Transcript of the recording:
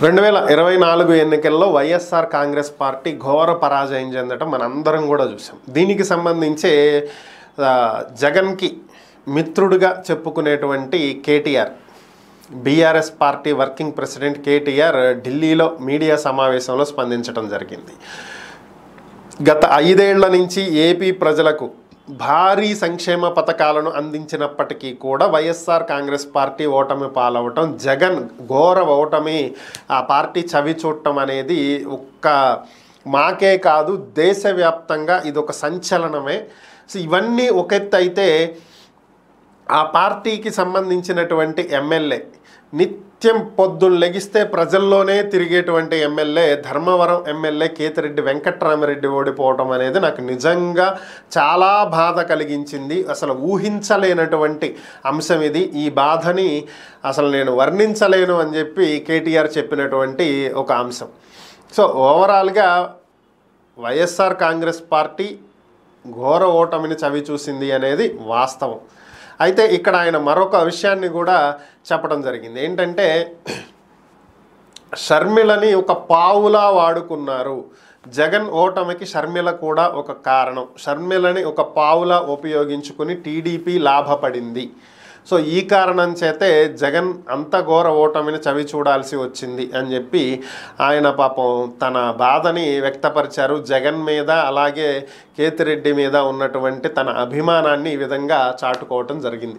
2024 ఎన్నికల్లో వైఎస్ఆర్ కాంగ్రెస్ పార్టీ ఘోర పరాజయం చెందడం మనందరం కూడా చూసాం. దీనికి సంబంధించి జగన్కి మిత్రుడిగా చెప్పుకునేటువంటి KTR, BRS party working president KTR ఢిల్లీలో మీడియా సమావేశంలో స్పందించడం జరిగింది. గత 5 ఏళ్ల నుంచి ఏపీ ప్రజలకు భారీ సంక్షేమ పథకాలను అందించినప్పటికీ కూడా వైఎస్ఆర్ కాంగ్రెస్ పార్టీ ఓటమి పాలవటం, జగన్ ఘోర ఓటమి ఆ పార్టీ చవి చూడటం అనేది ఒక్క మాకే కాదు దేశవ్యాప్తంగా ఇది ఒక సంచలనమే. సో ఇవన్నీ ఒక ఎత్తు అయితే, ఆ పార్టీకి సంబంధించినటువంటి ఎమ్మెల్యే నిత్యం పొద్దున్న లెగిస్తే ప్రజల్లోనే తిరిగేటువంటి ఎమ్మెల్యే, ధర్మవరం ఎమ్మెల్యే కేతిరెడ్డి వెంకట్రామరెడ్డి ఓడిపోవడం అనేది నాకు నిజంగా చాలా బాధ కలిగించింది. అసలు ఊహించలేనటువంటి అంశం ఇది. ఈ బాధని అసలు నేను వర్ణించలేను అని చెప్పి కేటీఆర్ చెప్పినటువంటి ఒక అంశం. సో ఓవరాల్గా వైఎస్ఆర్ కాంగ్రెస్ పార్టీ ఘోర ఓటమిని చవి చూసింది అనేది వాస్తవం. అయితే ఇక్కడ ఆయన మరొక విషయాన్ని కూడా చెప్పడం జరిగింది. ఏంటంటే, షర్మిలని ఒక పావులా వాడుకున్నారు. జగన్ ఓటమికి షర్మిల కూడా ఒక కారణం. షర్మిలని ఒక పావులా ఉపయోగించుకుని టీడీపీ లాభపడింది. సో ఈ కారణం చేతే జగన్ అంత ఘోర ఓటమిని చవి చూడాల్సి వచ్చింది అని చెప్పి ఆయన పాపం తన బాధని వ్యక్తపరిచారు. జగన్ మీద అలాగే కేతిరెడ్డి మీద ఉన్నటువంటి తన అభిమానాన్ని ఈ విధంగా చాటుకోవటం జరిగింది.